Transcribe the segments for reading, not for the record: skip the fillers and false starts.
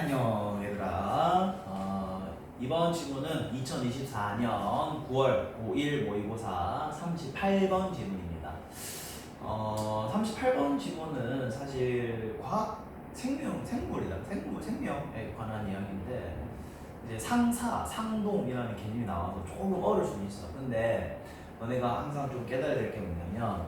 안녕 얘들아. 이번 지문은 2024년 9월 고1 모의고사 38번 지문입니다. 38번 지문은 사실 과학, 생물이다. 생명에 관한 이야기인데 이제 상사, 상동이라는 개념이 나와서 조금 어려울 수는 있어. 근데 너네가 항상 좀 깨달아야 될 게 뭐냐면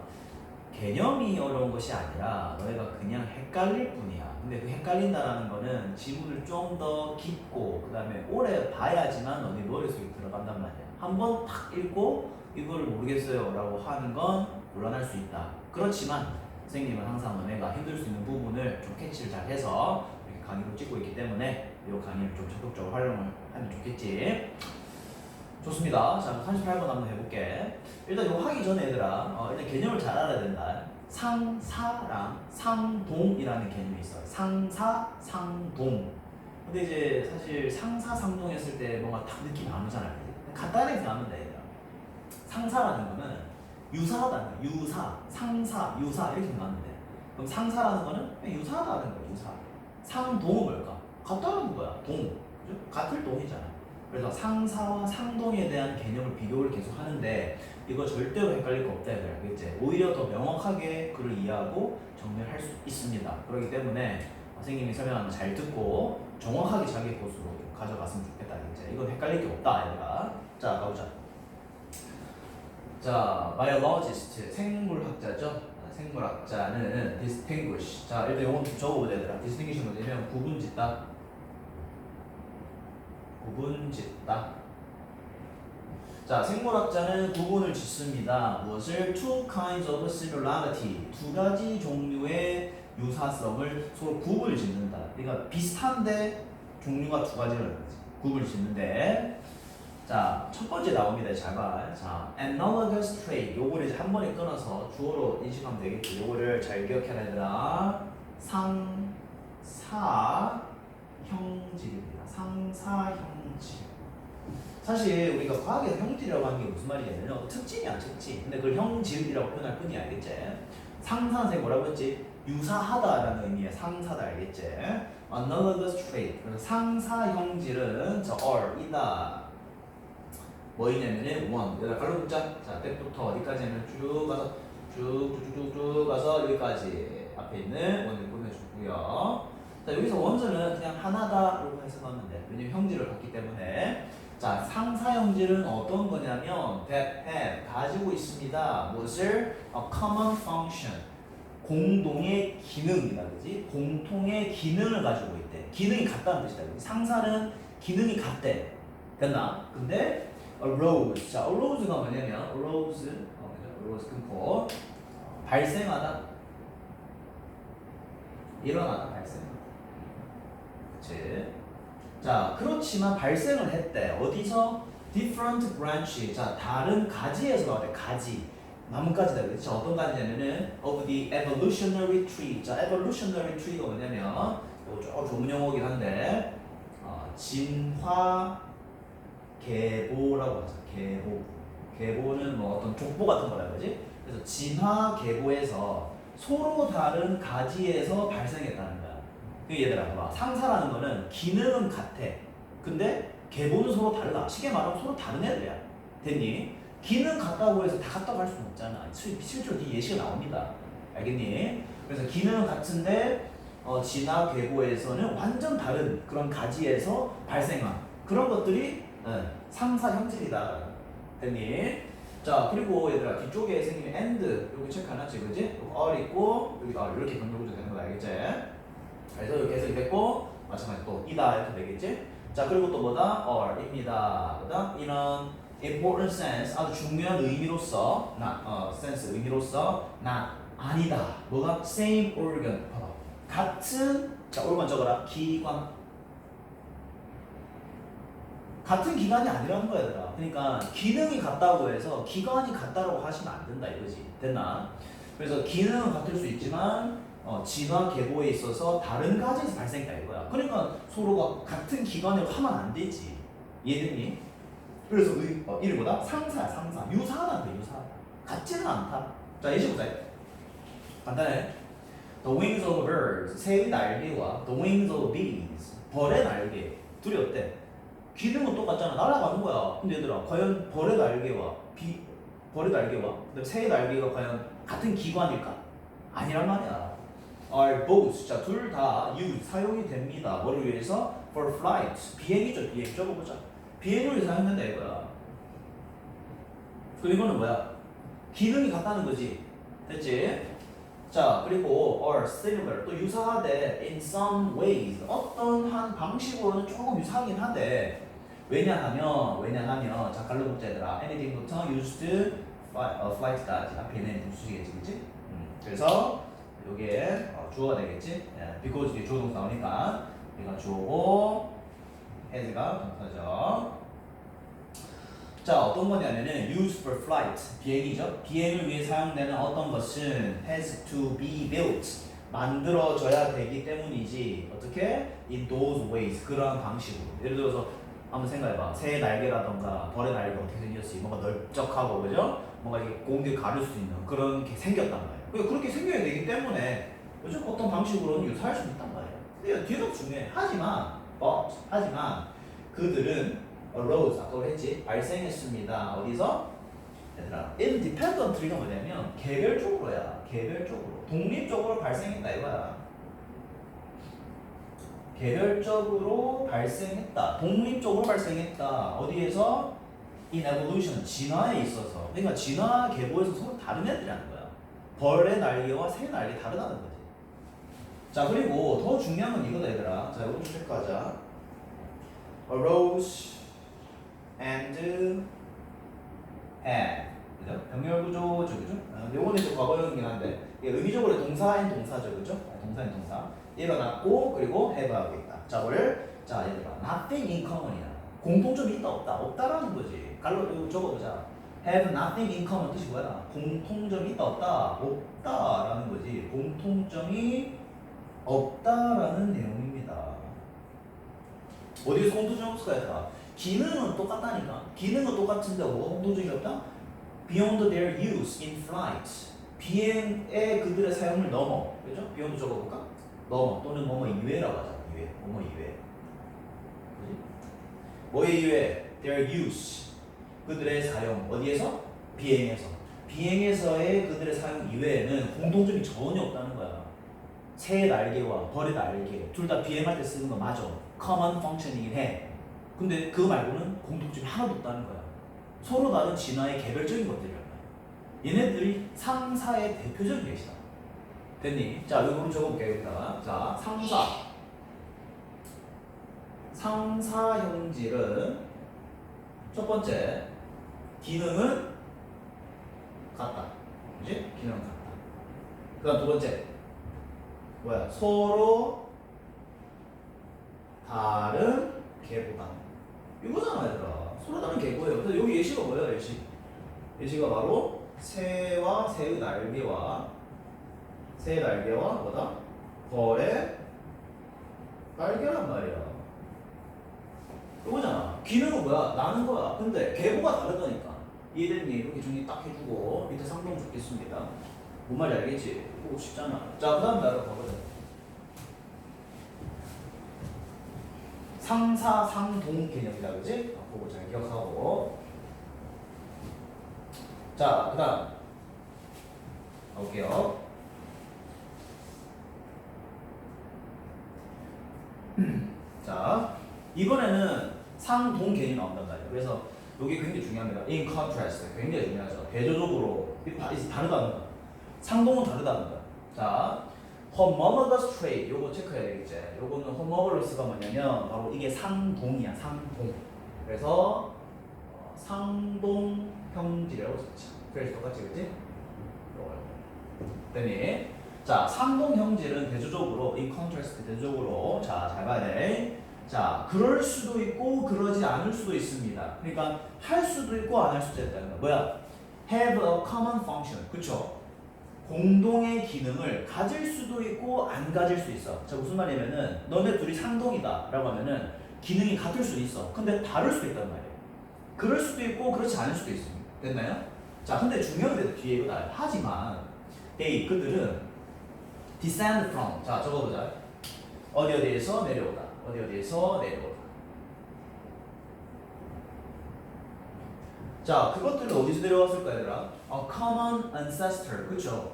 개념이 어려운 것이 아니라 너희가 그냥 헷갈릴 뿐이야. 근데 그 헷갈린다라는 거는 지문을 좀 더 깊고 그 다음에 오래 봐야지만 너네 머릿속에 들어간단 말이야. 한번 탁 읽고 이거를 모르겠어요 라고 하는 건 곤란할 수 있다. 그렇지만 선생님은 항상 너네가 힘들 수 있는 부분을 좀 캐치를 잘 해서 이렇게 강의로 찍고 있기 때문에 이 강의를 좀 적극적으로 활용을 하면 좋겠지. 좋습니다. 자, 38번 한번 해볼게. 일단 이거 하기 전에 얘들아, 일단 개념을 잘 알아야 된다. 상사랑 상동이라는 개념이 있어요. 상사, 상동. 근데 이제 사실 상사, 상동 했을 때 뭔가 딱 느낌이 안 오잖아요. 간단하게 생각하면 돼, 얘들아. 상사라는 거는 유사하다는 거야. 유사, 상사, 유사 이렇게 생각하면 돼. 그럼 상사라는 거는 그냥 유사하다는 거야, 유사. 상동은 뭘까? 같다는 거야, 동. 그죠? 같을 동이잖아. 그래서 상사와 상동에 대한 개념을 비교를 계속 하는데 이거 절대로 헷갈릴 거 없다 얘들아. 알겠지? 오히려 더 명확하게 그를 이해하고 정리를 할 수 있습니다. 그렇기 때문에 선생님이 설명하는 거 잘 듣고 정확하게 자기 곳으로 가져갔으면 좋겠다. 알겠지? 이건 헷갈릴 게 없다 얘들아. 자, 가보자. 자, biologist, 생물학자죠. 생물학자는 distinguish. 자, 일단 이건 적어보자 얘들아. distinguish는 뭐냐면 구분짓다. 구분짓다. 자, 생물학자는 구분을 짓습니다. 무엇을? Two kinds of similarity. 두 가지 종류의 유사성을 서로 구분을 짓는다. 그러니까 비슷한데 종류가 두 가지라는 거지. 구분을 짓는데. 자, 첫 번째 나옵니다. 잘 봐. 자, analogous trait. 요거를 이제 한 번에 끊어서 주어로 인식하면 되겠지. 요거를 잘 기억해라 얘들아. 상사 형질입니다. 상사 형질. 사실 우리가 과학에서 형질이라고 하는 게 무슨 말이냐면 특징이야, 특징. 근데 그걸 형질이라고 표현할 뿐이야, 알겠지? 상사한테 뭐라고 했지? 유사하다라는 의미의 상사다, 알겠지? Analogous trait. 그래서 상사 형질은 저 i다. 뭐이냐면은 one. 여기다 갈로 붙자. 자, 때부터 어디까지 하면 쭉 가서 쭉쭉쭉쭉 가서 여기까지 앞에 있는 원을 보내주고요. 자, 여기서 원소는 그냥 하나다라고 해석하면 돼. 왜냐면 형질을 갖기 때문에. 자, 상사 형질은 어떤 거냐면 that have 가지고 있습니다. 무엇을? A common function. 공동의 기능이다, 그지? 공통의 기능을 가지고 있대. 기능이 같다는 뜻이다. 그지? 상사는 기능이 같대. 됐나? 근데 arose. 자, arose가 뭐냐면 arose, arose 끊고 발생하다, 일어나다, 발생. 그치? 자, 그렇지만 발생을 했대. 어디서? different branch. 자, 다른 가지에서 나왔대. 가지. 나뭇가지다. 그렇지? 어떤 가지냐면은 of the evolutionary tree. 자, evolutionary tree가 뭐냐면 이거 좀 좋은 용어긴 한데 진화 계보라고 하죠. 계보. 계보는 뭐 어떤 족보 같은 거라 그러지? 그래서 진화 계보에서 서로 다른 가지에서 발생했다는 거야. 얘들아 봐봐. 상사라는 거는 기능은 같아. 근데 계보는 서로 달라. 쉽게 말하면 서로 다른 애들이야. 됐니? 기능 같다고 해서 다 같다고 할 수는 없잖아. 실제로 뒤 예시가 나옵니다. 알겠니? 그래서 기능은 같은데 진화 계보에서는 완전 다른 그런 가지에서 발생한 그런 것들이 상사 형질이다. 됐니? 자, 그리고 얘들아 뒤쪽에 생긴 and 여기 체크해놨지, 그지? R 있고 여기 이렇게 변경해도 되는 거 알겠지? 그래서 이렇게 해석이 됐고 마찬가지로 또 이다 이렇게 되겠지? 자, 그리고 또 뭐다? or입니다. 그다음 이런 important sense 아주 중요한 의미로서 sense 의미로서 아니다. 뭐가? same organ. 봐봐. 같은, 자, organ 적어라. 기관. 같은 기관이 아니라는 거야, 얘들아. 그러니까 기능이 같다고 해서 기관이 같다라고 하시면 안 된다 이거지. 됐나? 그래서 기능은 같을 수 있지만 진화 계보에 있어서 다른 가지에서 발생했다 이거야. 그러니까 서로가 같은 기관으로 하면 안 되지. 이해됐니? 그래서 이름보다 상사야, 상사. 유사하다는 거야, 유사하다. 같지는 않다. 자, 예시 보자. 간단해. The wings of birds, 새의 날개와 the wings of bees, 벌의 날개. 둘이 어때? 기능은 똑같잖아. 날아가는 거야. 근데 얘들아, 과연 벌의 날개와 벌의 날개와 그다음에 새의 날개가 과연 같은 기관일까? 아니란 말이야. are both. 자, 둘 다 use 사용이 됩니다. 뭐를 위해서? for flight. 비행이죠, 비행. 적어보자. 비행을 위해서 사용된다 이거야. 그리고 이거는 뭐야? 기능이 같다는 거지. 됐지? 자, 그리고 or similar 또 유사하되 in some ways 어떤 한 방식으로는 조금 유사하긴 한데 왜냐하면 자 갈로 붙자 얘들아 anything부터 used flight까지 앞에 있는 부수겠지 그치? 그래서 요게 주어가 되겠지? because 뒤에 주어 동사 나오니까 얘가 주어고 has가 동사죠. 자, 어떤 거냐면은 used for flight 비행이죠. 비행을 위해 사용되는 어떤 것은 has to be built 만들어져야 되기 때문이지. 어떻게? in those ways 그러한 방식으로. 예를 들어서 한번 생각해봐. 새의 날개라던가 벌의 날개가 어떻게 생겼지? 뭔가 넓적하고 그죠? 뭔가 이렇게 공기를 가릴 수 있는 그런 게 생겼단 말이에요. 그러니까 그렇게 생겨야 되기 때문에 요즘 어떤 방식으로는 유사할 수 있단 말이에요. 근데 뒤도 중요해. 하지만 그들은 arose 아까 우리 했지 발생했습니다. 어디서? 얘들아 independently가 뭐냐면 개별적으로야. 개별적으로 독립적으로 발생했다 이거야. 개별적으로 발생했다. 독립적으로 발생했다. 어디에서? in evolution 진화에 있어서. 그러니까 진화 계보에서 서로 다른 애들이라는 거야. 벌의 날개와 새 날개 다르다는 거지. 자, 그리고 더 중요한 건 이거다 얘들아. 자, 이거 좀 체크하자. arose and had. 그죠? 병렬구조죠, 그죠? 요거는 좀 과거형이긴 한데 의미적으로 동사인 동사죠, 그죠? 동사인 동사. 일어났고 그리고 have하고 있다. 자, 뭐를? 자, 얘들아, nothing in common이야. 공통점이 있다 없다? 없다라는 거지. 갈로 적어보자. have nothing in common 뜻이 뭐야? 공통점이 있다 없다? 없다라는 거지. 공통점이 없다라는 내용입니다. 어디서 공통점이 없을까 얘들아? 기능은 똑같다니까. 기능은 똑같은데 뭐가 공통점이 없다? Beyond their use in flight. 비행에 그들의 사용을 넘어. 그죠? beyond 적어볼까? 넘어 또는 뭐뭐 이외라고 하잖아. 이외. 뭐뭐 이외. 그지? 뭐의 이외? Their use. 그들의 사용. 어디에서? 비행에서. 비행에서의 그들의 사용 이외에는 공통점이 전혀 없다는 거야. 새의 날개와 벌의 날개 둘 다 비행할 때 쓰는 거 맞아. common function이긴 해. 근데 그거 말고는 공통점이 하나도 없다는 거야. 서로 다른 진화의 개별적인 것들이란 말이야. 얘네들이 상사의 대표적인 예시다. 됐니? 자, 이거 적어볼게요. 여기다가. 자, 상사 형질은 첫 번째 기능은 같다. 그지? 기능은 같다. 그 다음 두 번째 뭐야? 서로 다른 계보다. 이거잖아 얘들아. 서로 다른 계보예요. 그래서 여기 예시가 뭐예요? 예시가 바로 새와 새의 날개와 뭐다? 벌의 날개란 말이야. 이거잖아. 기능은 뭐야? 나는 거야. 근데 계보가 다르다니까. 이해됐니? 이렇게 정리 딱 해주고 밑에 상동 적겠습니다. 뭔 말인지 알겠지? 보고 싶잖아. 자, 그 다음 나로 가보자. 상사, 상동 개념이다. 그지? 그거 잘 기억하고. 자, 그 다음 가볼게요. 자, 이번에는 상동 개념이 나온단 말이에요. 그래서 이게 굉장히 중요합니다. in contrast. 굉장히 중요하죠. 대조적으로 다르다는 거. 상동은 다르다는 거. 자, homologous trait 요거 체크해야 되겠지. 요거는 homologous가 뭐냐면 바로 이게 상동이야. 상동. 그래서 상동 형질이라고 썼지. 그래서 똑같지, 그렇지? 됐니? 자, 상동 형질은 대조적으로 in contrast 대조적으로 자, 잘 봐야 돼. 자, 그럴 수도 있고 그러지 않을 수도 있습니다. 그러니까 할 수도 있고 안 할 수도 있다는 거야. 뭐야? have a common function. 그쵸? 공동의 기능을 가질 수도 있고 안 가질 수 있어. 자, 무슨 말이냐면은 너네 둘이 상동이다 라고 하면은 기능이 같을 수도 있어. 근데 다를 수도 있단 말이에요. 그럴 수도 있고 그렇지 않을 수도 있습니다. 됐나요? 자, 근데 중요한 게 뒤에 이거다. 하지만 그들은 descend from. 자, 적어보자. 어디에서 내려오다. 어디에서 내려오다. 자, 그것들은 어디서 내려왔을까 얘들아? common ancestor, 그쵸?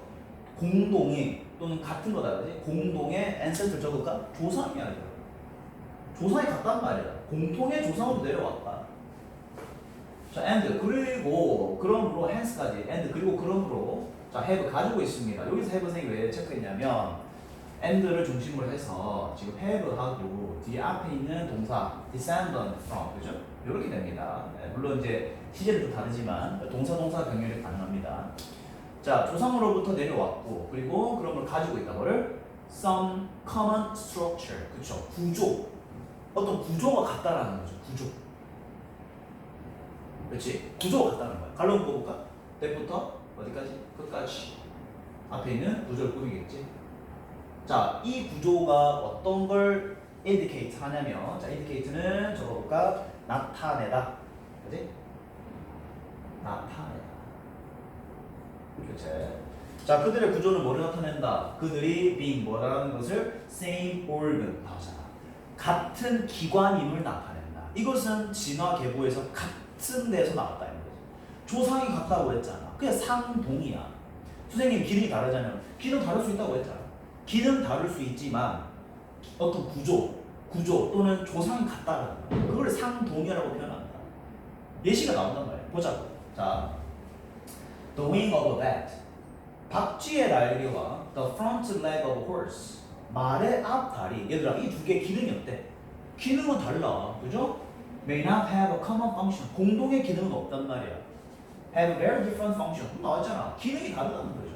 공동의 또는 같은 거다, 그지? 공동의 ancestor 적을까? 조상이야, 얘들아. 조상이 같단 말이야. 공통의 조상으로 내려왔다. 자, and 그리고 그러므로 hence까지 and 그리고 그러므로 자, have 가지고 있습니다. 여기서 have 선생님이 왜 체크했냐면 and를 중심으로 해서 지금 have 하고 뒤에 앞에 있는 동사 descendant from, 그죠? 이렇게 됩니다. 네, 물론 이제 시제는 좀 다르지만 동사 병렬이 가능합니다. 자, 조상으로부터 내려왔고 그리고 그런 걸 가지고 있다. 뭐를? some common structure, 그쵸? 구조, 어떤 구조가 같다라는 거죠. 구조. 그렇지? 구조가 같다는 거야. 갈로 묶어볼까? 때부터 어디까지? 끝까지. 앞에 있는 구조를 꾸미겠지. 자, 이 구조가 어떤 걸 indicate 하냐면, 자, indicate는 적어볼까? 나타내다. 그지? 나타내다. 그치? 자, 그들의 구조는 뭐를 나타낸다? 그들이 being 뭐라는 것을 same organ 나오잖아. 같은 기관임을 나타낸다. 이것은 진화 계보에서 같은 데서 나왔다는 거지. 조상이 같다고 했잖아. 그냥 상동이야. 선생님 기능이 다르잖아요. 기능 다를 수 있다고 했잖아. 기능 다를 수 있지만 어떤 구조 또는 조상이 같다라는 거야. 그걸 상동이라고 표현한다. 예시가 나온단 말이야. 보자고. 자, the wing of a bat. 박쥐의 날개와 the front leg of a horse. 말의 앞다리. 얘들아, 이 두 개의 기능이 어때? 기능은 달라. 그죠? may not have a common function. 공동의 기능은 없단 말이야. have very different function. 나왔잖아. 기능이 다르다는 거죠.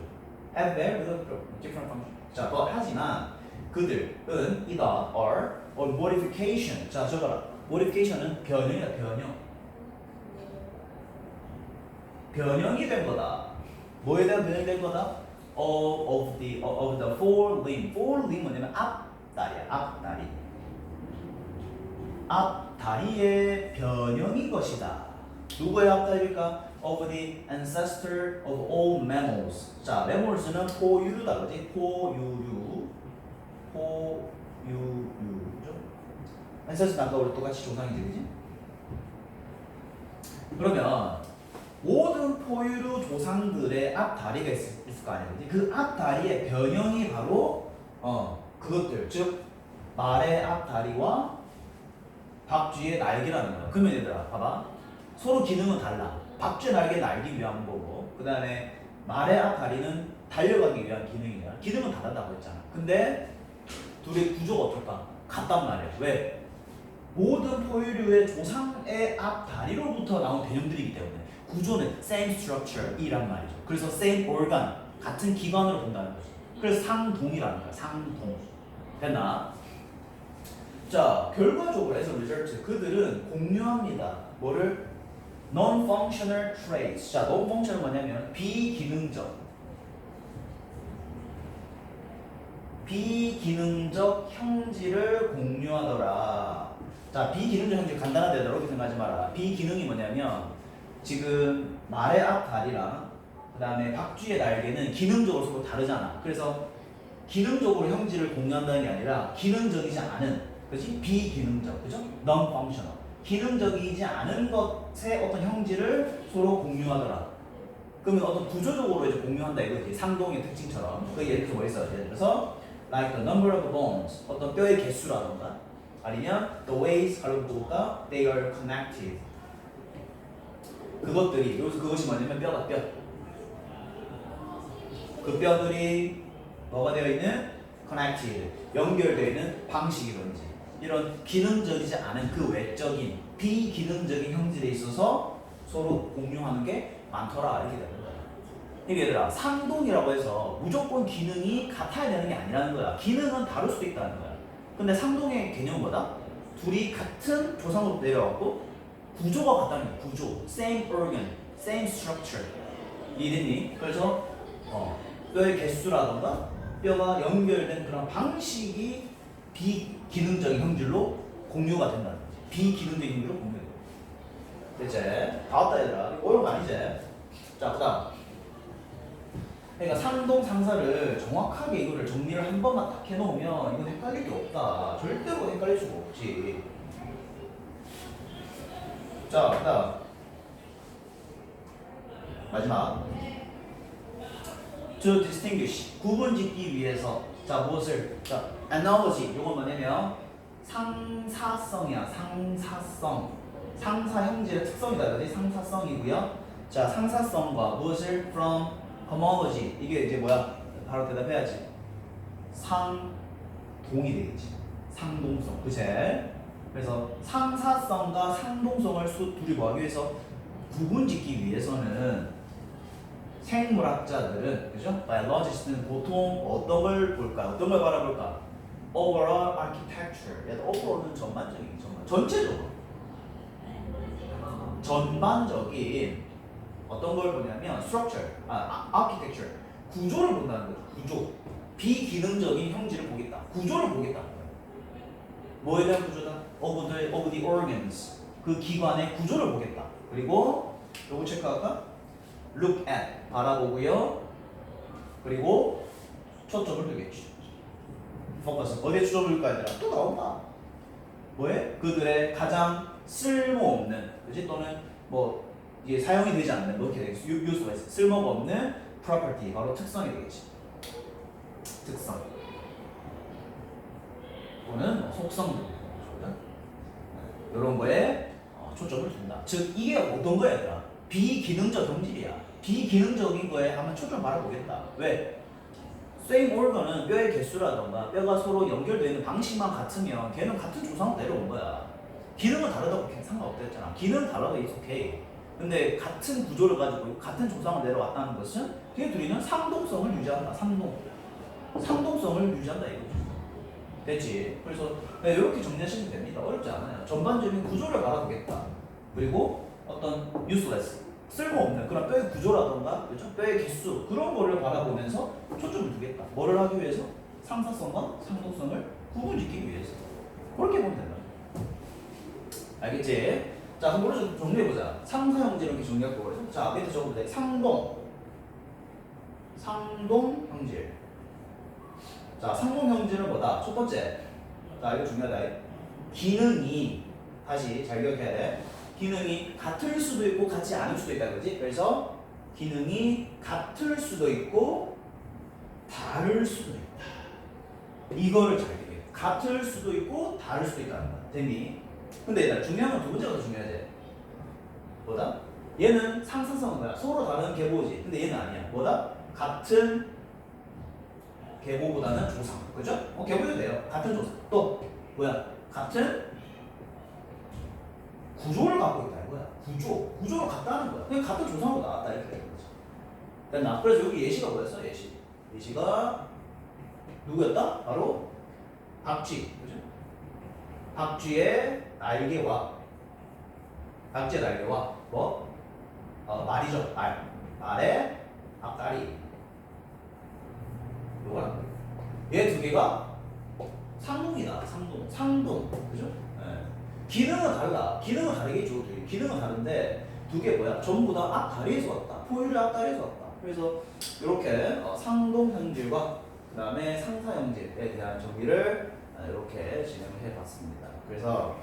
have very different function. 자, 하지만 그들은 이다 are or modification. 자, 적어라. modification은 변형이다. 변형이 된 거다. 뭐에 대한 변형이 된 거다? of the four limb. four limb 뭐냐면 앞다리야. 앞다리의 변형인 것이다. 누구의 앞다리일까? of the ancestor of all mammals. 자, mammals는 포유류다, 그지? 포유류. 그죠? ancestor는 아까 우리 똑같이 조상이지, 그지? 그러면 모든 포유류 조상들의 앞다리가 있을 거 아니야, 그지? 그 앞다리의 변형이 바로 그것들, 즉 말의 앞다리와 박쥐의 날개라는 거야. 그러면 얘들아, 봐봐. 서로 기능은 달라. 박쥐의 날개는 날기 위한 거고, 그 다음에 말의 앞다리는 달려가기 위한 기능이야. 기능은 다르다고 했잖아. 근데 둘의 구조가 어떨까? 같단 말이야. 왜? 모든 포유류의 조상의 앞다리로부터 나온 개념들이기 때문에 구조는 same structure이란 말이죠. 그래서 same organ, 같은 기관으로 본다는 거지. 그래서 상동이라는 거야. 상동. 됐나? 자, 결과적으로 as a result 그들은 공유합니다. 뭐를? non-functional traits. 자, non-functional 뭐냐면 비기능적 형질을 공유하더라. 자, 비기능적 형질 간단한 데다 이렇게 생각하지 마라. 비기능이 뭐냐면 지금 말의 앞다리랑 그 다음에 박쥐의 날개는 기능적으로 서로 다르잖아. 그래서 기능적으로 형질을 공유한다는 게 아니라 기능적이지 않은, 그렇지? 비기능적, 그죠? non-functional. 기능적이지 않은 것의 어떤 형질을 서로 공유하더라. 그러면 어떤 구조적으로 이제 공유한다 이거지. 상동의 특징처럼. 그 예를 들어서 뭐 있어? 예를 들어서 like the number of bones, 어떤 뼈의 개수라던가, 아니면 the ways, 가로가 they are connected. 그것들이, 여기서 그것이 뭐냐면 뼈다, 뼈. 그 뼈들이 뭐가 되어 있는? connected, 연결되어 있는 방식이든지 이런 기능적이지 않은 그 외적인 비기능적인 형질에 있어서 서로 공유하는 게 많더라 이렇게 되는 거야. 이게 얘들아, 상동이라고 해서 무조건 기능이 같아야 되는 게 아니라는 거야. 기능은 다를 수도 있다는 거야. 근데 상동의 개념은 뭐다? 둘이 같은 조상으로 내려왔고 구조가 같다는 거야. 구조, same organ, same structure. 이해됐니? 그래서 뼈의 개수라던가 뼈가 연결된 그런 방식이 비기능적인 형질로 공유가 된다는 거지. 비기능적인 형질로 공유가 돼. 됐지? 다 왔다 얘들아. 어려운 거 아니지? 자, 그 다음 그러니까 상동 상사를 정확하게 이거를 정리를 한 번만 딱 해놓으면 이건 헷갈릴 게 없다. 절대로 헷갈릴 수가 없지. 자, 그다음 마지막 to distinguish 구분짓기 위해서 자 무엇을 자 analogy 요건 뭐냐면 상사성이야. 상사성 상사 형질의 특성이다. 그지 상사성이고요. 자 상사성과 무엇을 from homology 이게 이제 뭐야? 바로 대답해야지. 상동이 되겠지. 상동성 그치? 그래서 상사성과 상동성을 둘이 뭐하기 위해서 구분짓기 위해서는 생물학자들은 그죠? biologist는 보통 어떤 걸 볼까? 어떤 걸 바라볼까? overall architecture. 얘도 overall은 전반적인 전체적으로 전반적인 어떤 걸 보냐면 structure, architecture 구조를 본다는 거죠. 구조. 비기능적인 형질을 보겠다. 구조를 보겠다. 뭐에 대한 구조다? of the organs 그 기관의 구조를 보겠다. 그리고 요거 체크할까? look at 바라보고요. 그리고 초점을 두겠지. 포커스 어디에 초점을 둘까 얘들아? 또 나온다. 뭐에? 그들의 가장 쓸모없는 그지? 또는 뭐 이게 사용이 되지 않는 뭐 이렇게 되겠지. 유수가 있어. 쓸모가 없는 property 바로 특성이 되겠지. 특성 또는 뭐 속성도 이런 거에 초점을 둔다. 즉 이게 어떤 거야 얘들아? 비기능적 형질이야. 비기능적인 거에 한번 초점 바라보겠다. 왜? same organ은 뼈의 개수라던가 뼈가 서로 연결되어 있는 방식만 같으면 걔는 같은 조상으로 내려온 거야. 기능은 다르다고 상관없댔잖아. 기능 달라도 it's okay. 근데 같은 구조를 가지고 같은 조상을 내려왔다는 것은 걔 둘이는 상동성을 유지한다. 상동성을 유지한다 이거죠. 됐지? 그래서 이렇게 정리하시면 됩니다. 어렵지 않아요. 전반적인 구조를 바라보겠다. 그리고 어떤 useless, 쓸모없는 그런 뼈의 구조라던가 그렇죠? 뼈의 개수 그런 거를 바라보면서 초점을 두겠다. 뭐를 하기 위해서? 상사성과 상동성을 구분짓기 위해서. 그렇게 보면 된다. 알겠지? 자, 그럼 오늘 좀 정리해보자. 상사 형질 이렇게 정리할 거거든. 자, 밑에 적어도 돼. 상동 형질. 자, 상동 형질은 뭐다? 첫 번째. 자, 이거 중요하다. 기능이 다시 잘 기억해야 돼. 기능이 같을 수도 있고 같지 않을 수도 있다, 그지? 그래서 기능이 같을 수도 있고 다를 수도 있다. 이거를 잘 기억해. 같을 수도 있고 다를 수도 있다는 거야. 됐니? 근데 얘들아 중요한 건 두 번째가 더 중요하지. 뭐다? 얘는 상사성은 뭐야? 서로 다른 계보지. 근데 얘는 아니야. 뭐다? 같은 계보보다는 조상. 그죠? 계보도 돼요. 같은 조상. 또 뭐야? 같은 구조를 갖고 있다 이거야. 구조가 같다는 거야. 그냥 같은 조상으로 나왔다 이렇게 되는 거지. 됐나? 그래서 여기 예시가 뭐였어? 예시가 누구였다? 바로 박쥐. 그죠? 박쥐의 날개와 뭐? 말이죠. 말의 앞다리. 요거랑 얘 두 개가 상동이다. 상동. 그죠? 네. 기능은 달라. 기능은 다르겠죠. 기능은 다른데 두 개 뭐야? 전부 다 앞다리에서 왔다. 포유류 앞다리에서 왔다. 그래서 이렇게 상동 형질과 그 다음에 상사 형질에 대한 정리를 이렇게 진행을 해봤습니다. 그래서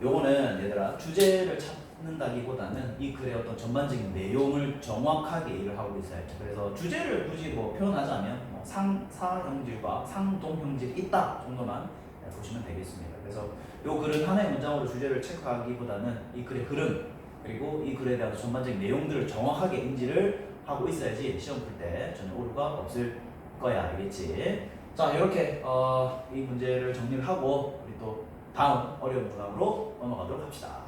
요거는 얘들아 주제를 찾는다기보다는 이 글의 어떤 전반적인 내용을 정확하게 이해를 하고 있어야 돼. 그래서 주제를 굳이 뭐 표현하자면 상사 형질과 상동 형질이 있다 정도만 보시면 되겠습니다. 그래서 요 글은 하나의 문장으로 주제를 체크하기보다는 이 글의 흐름 그리고 이 글에 대한 전반적인 내용들을 정확하게 인지를 하고 있어야지 시험 풀 때 전혀 오류가 없을 거야. 알겠지? 자 이렇게 이 문제를 정리를 하고 우리 또 다음 어려운 문항으로 넘어가도록 합시다.